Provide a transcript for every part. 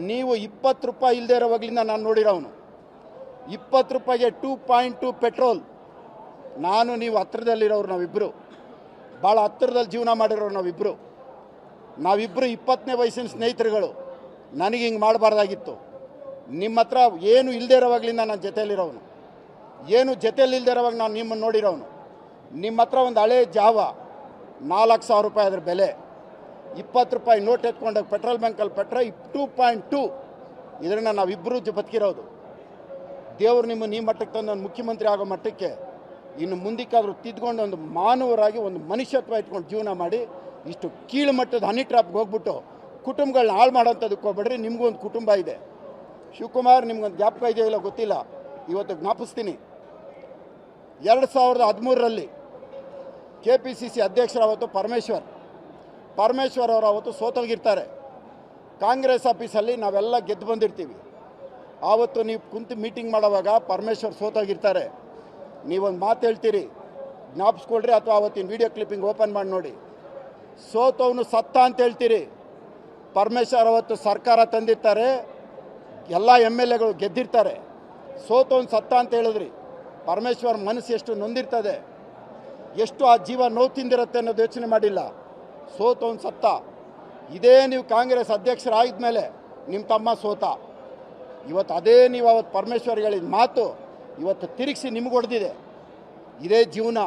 ನೀವು 20 ರೂಪಾಯಿ ಇಲ್ಲದೆ ಇರೋವಾಗಲಿಂದ ನಾನು ನೋಡಿರೋನು. 20 ರೂಪಾಯಿಗೆ 2.2 ಪೆಟ್ರೋಲ್. ನಾನು ನೀವು ಹತ್ತಿರದಲ್ಲಿರೋರು, ನಾವಿಬ್ಬರು ಭಾಳ ಹತ್ತಿರದಲ್ಲಿ ಜೀವನ ಮಾಡಿರೋರು. ನಾವಿಬ್ಬರು 20ನೇ ವಯಸ್ಸಿನ ಸ್ನೇಹಿತರುಗಳು. ನನಗೆ ಹಿಂಗೆ ಮಾಡಬಾರ್ದಾಗಿತ್ತು. ನಿಮ್ಮ ಹತ್ರ ಏನು ಇಲ್ಲದೆ ಇರೋವಾಗಲಿಂದ ನಾನು ಜೊತೆಯಲ್ಲಿರೋನು. ಏನು ಜೊತೆಯಲ್ಲಿ ಇಲ್ಲದೆ ಇರೋವಾಗ ನಾನು ನಿಮ್ಮನ್ನು ನೋಡಿರೋನು. ನಿಮ್ಮ ಹತ್ರ ಒಂದು ಹಳೆ ಜಾವ 4,000 ರೂಪಾಯಿ ಅದ್ರ ಬೆಲೆ. 20 ರೂಪಾಯಿ ನೋಟ್ ಎತ್ಕೊಂಡಾಗ ಪೆಟ್ರೋಲ್ ಬ್ಯಾಂಕಲ್ಲಿ ಪೆಟ್ರೋಲ್ 2.2. ಇದನ್ನು ನಾವಿಬ್ಬರು ಬದುಕಿರೋದು. ದೇವರು ನಿಮ್ಮ ಮಟ್ಟಕ್ಕೆ ತಂದು ಒಂದು ಮುಖ್ಯಮಂತ್ರಿ ಆಗೋ ಮಟ್ಟಕ್ಕೆ ಇನ್ನು ಮುಂದಕ್ಕಾದರೂ ತಿದ್ಕೊಂಡು ಒಂದು ಮಾನವರಾಗಿ ಒಂದು ಮನುಷ್ಯತ್ವ ಇಟ್ಕೊಂಡು ಜೀವನ ಮಾಡಿ, ಇಷ್ಟು ಕೀಳು ಮಟ್ಟದ ಹನಿ ಟ್ರಾಪ್ಗೆ ಹೋಗ್ಬಿಟ್ಟು ಕುಟುಂಬಗಳನ್ನ ಹಾಳು ಮಾಡೋಂಥದಕ್ಕೆ ಹೋಗ್ಬೇಡ್ರಿ. ನಿಮಗೂ ಒಂದು ಕುಟುಂಬ ಇದೆ. ಶಿವಕುಮಾರ್, ನಿಮ್ಗೊಂದು ಜ್ಞಾಪಕ ಇದೆಯೋ ಇಲ್ಲ ಗೊತ್ತಿಲ್ಲ, ಇವತ್ತು ಜ್ಞಾಪಿಸ್ತೀನಿ. 2013ರಲ್ಲಿ KPCC ಅಧ್ಯಕ್ಷರು ಅವತ್ತು ಪರಮೇಶ್ವರ್ ಅವರು ಅವತ್ತು ಸೋತೋಗಿರ್ತಾರೆ. ಕಾಂಗ್ರೆಸ್ ಆಫೀಸಲ್ಲಿ ನಾವೆಲ್ಲ ಗೆದ್ದು ಬಂದಿರ್ತೀವಿ. ಆವತ್ತು ನೀವು ಕುಂತು ಮೀಟಿಂಗ್ ಮಾಡೋವಾಗ ಪರಮೇಶ್ವರ್ ಸೋತೋಗಿರ್ತಾರೆ. ನೀವೊಂದು ಮಾತು ಹೇಳ್ತೀರಿ, ಜ್ಞಾಪಿಸ್ಕೊಳ್ರಿ, ಅಥವಾ ಆವತ್ತಿನ ವಿಡಿಯೋ ಕ್ಲಿಪ್ಪಿಂಗ್ ಓಪನ್ ಮಾಡಿ ನೋಡಿ. ಸೋತವನು ಸತ್ತ ಅಂತ ಹೇಳ್ತೀರಿ. ಪರಮೇಶ್ವರ್ ಅವತ್ತು ಸರ್ಕಾರ ತಂದಿರ್ತಾರೆ, ಎಲ್ಲ MLAಗಳು ಗೆದ್ದಿರ್ತಾರೆ. ಸೋತವನು ಸತ್ತ ಅಂತ ಹೇಳಿದ್ರಿ. ಪರಮೇಶ್ವರ್ ಮನಸ್ಸು ಎಷ್ಟು ನೊಂದಿರ್ತದೆ, ಎಷ್ಟು ಆ ಜೀವ ನೋವು ತಿಂದಿರುತ್ತೆ ಅನ್ನೋದು ಯೋಚನೆ ಮಾಡಿಲ್ಲ. ಸೋತವನು ಸತ್ತ. ಇದೇ ನೀವು ಕಾಂಗ್ರೆಸ್ ಅಧ್ಯಕ್ಷರಾದ ಮೇಲೆ ನಿಮ್ಮ ತಮ್ಮ ಸೋತ. ಇವತ್ತು ಅದೇ ನೀವು ಅವತ್ತು ಪರಮೇಶ್ವರ್ ಹೇಳಿದ ಮಾತು ಇವತ್ತು ತಿರುಗಿಸಿ ನಿಮ್ಗೆ ಹೊಡೆದಿದೆ. ಇದೇ ಜೀವನ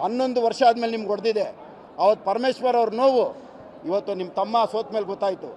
11 ವರ್ಷ ಆದಮೇಲೆ ನಿಮ್ಗೆ ಹೊಡೆದಿದೆ. ಅವತ್ತು ಪರಮೇಶ್ವರ್ ಅವ್ರ ನೋವು ಇವತ್ತು ನಿಮ್ಮ ತಮ್ಮ ಸೋತ ಮೇಲೆ ಗೊತ್ತಾಯಿತು.